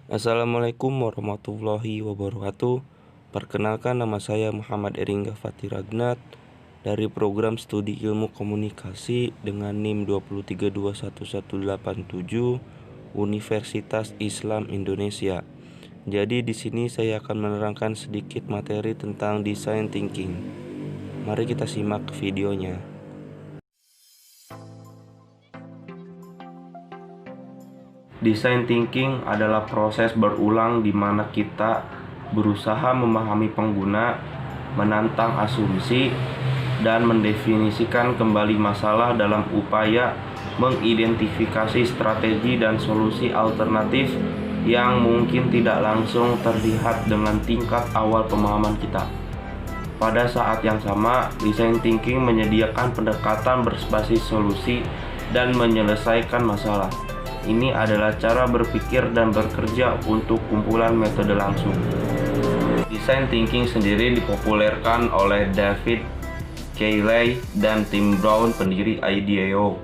Assalamualaikum warahmatullahi wabarakatuh. Perkenalkan, nama saya Muhammad Eringga Fatiragnat dari program studi ilmu komunikasi dengan NIM 2321187 Universitas Islam Indonesia. Jadi di sini saya akan menerangkan sedikit materi tentang design thinking. Mari kita simak videonya. Design thinking adalah proses berulang di mana kita berusaha memahami pengguna, menantang asumsi, dan mendefinisikan kembali masalah dalam upaya mengidentifikasi strategi dan solusi alternatif yang mungkin tidak langsung terlihat dengan tingkat awal pemahaman kita. Pada saat yang sama, design thinking menyediakan pendekatan berbasis solusi dan menyelesaikan masalah. Ini adalah cara berpikir dan bekerja untuk kumpulan metode langsung. Design thinking sendiri dipopulerkan oleh David Cayley dan Tim Brown, pendiri IDEO,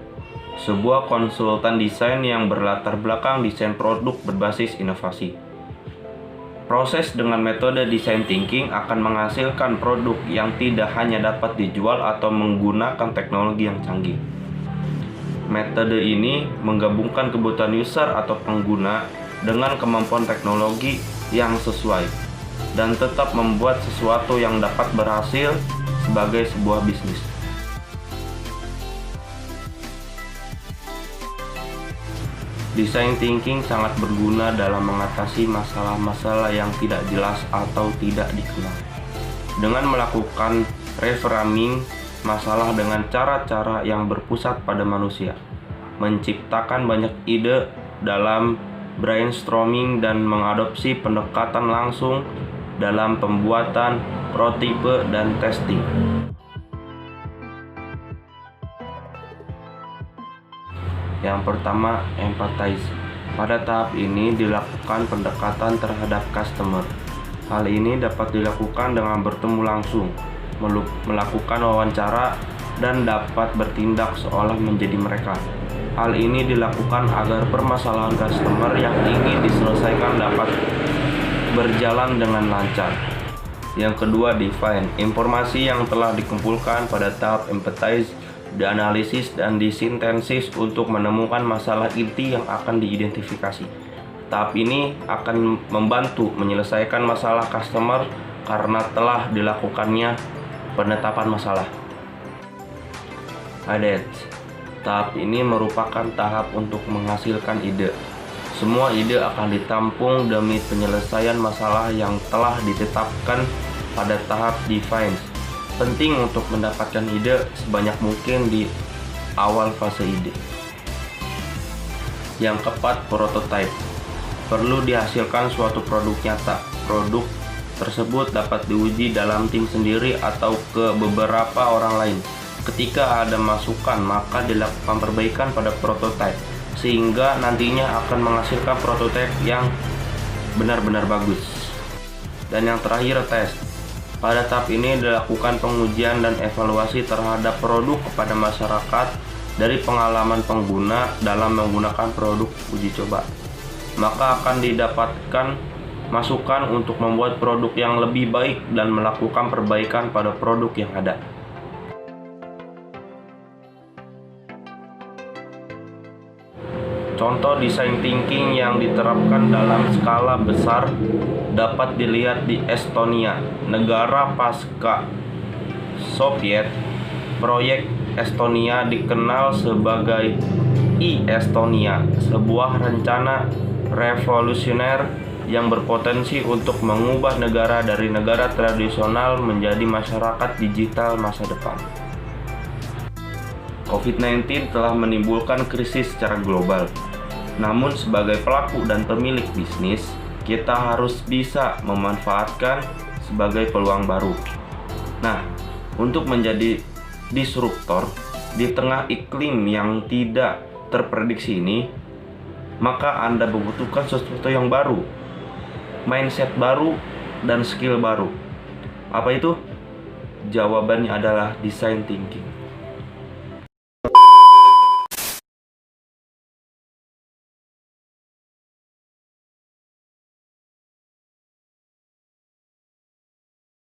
sebuah konsultan desain yang berlatar belakang desain produk berbasis inovasi. Proses dengan metode design thinking akan menghasilkan produk yang tidak hanya dapat dijual atau menggunakan teknologi yang canggih. Metode ini menggabungkan kebutuhan user atau pengguna dengan kemampuan teknologi yang sesuai dan tetap membuat sesuatu yang dapat berhasil sebagai sebuah bisnis. Design thinking sangat berguna dalam mengatasi masalah-masalah yang tidak jelas atau tidak dikenal. Dengan melakukan reframing masalah dengan cara-cara yang berpusat pada manusia, menciptakan banyak ide dalam brainstorming dan mengadopsi pendekatan langsung dalam pembuatan prototipe dan testing. Yang pertama, empathize. Pada tahap ini dilakukan pendekatan terhadap customer. Hal ini dapat dilakukan dengan bertemu langsung, melakukan wawancara, dan dapat bertindak seolah menjadi mereka. Hal ini dilakukan agar permasalahan customer yang ingin diselesaikan dapat berjalan dengan lancar. Yang kedua, define. Informasi yang telah dikumpulkan pada tahap empathize dianalisis dan disintesis untuk menemukan masalah inti yang akan diidentifikasi. Tahap ini akan membantu menyelesaikan masalah customer karena telah dilakukannya penetapan masalah. Identify. Tahap ini merupakan tahap untuk menghasilkan ide. Semua ide akan ditampung demi penyelesaian masalah yang telah ditetapkan pada tahap define. Penting untuk mendapatkan ide sebanyak mungkin di awal fase ide. Yang keempat, prototype. Perlu dihasilkan suatu produk nyata. Produk tersebut dapat diuji dalam tim sendiri atau ke beberapa orang lain. Ketika ada masukan, maka dilakukan perbaikan pada prototipe sehingga nantinya akan menghasilkan prototipe yang benar-benar bagus. Dan yang terakhir, test. Pada tahap ini dilakukan pengujian dan evaluasi terhadap produk kepada masyarakat dari pengalaman pengguna dalam menggunakan produk uji coba. Maka akan didapatkan masukan untuk membuat produk yang lebih baik dan melakukan perbaikan pada produk yang ada. Contoh design thinking yang diterapkan dalam skala besar dapat dilihat di Estonia, negara pasca Soviet. Proyek Estonia dikenal sebagai e-Estonia, sebuah rencana revolusioner yang berpotensi untuk mengubah negara dari negara tradisional menjadi masyarakat digital masa depan. COVID-19 telah menimbulkan krisis secara global. Namun sebagai pelaku dan pemilik bisnis, kita harus bisa memanfaatkan sebagai peluang baru. Nah, untuk menjadi disruptor di tengah iklim yang tidak terprediksi ini, maka Anda membutuhkan sesuatu yang baru, mindset baru, dan skill baru. Apa itu? Jawabannya adalah design thinking.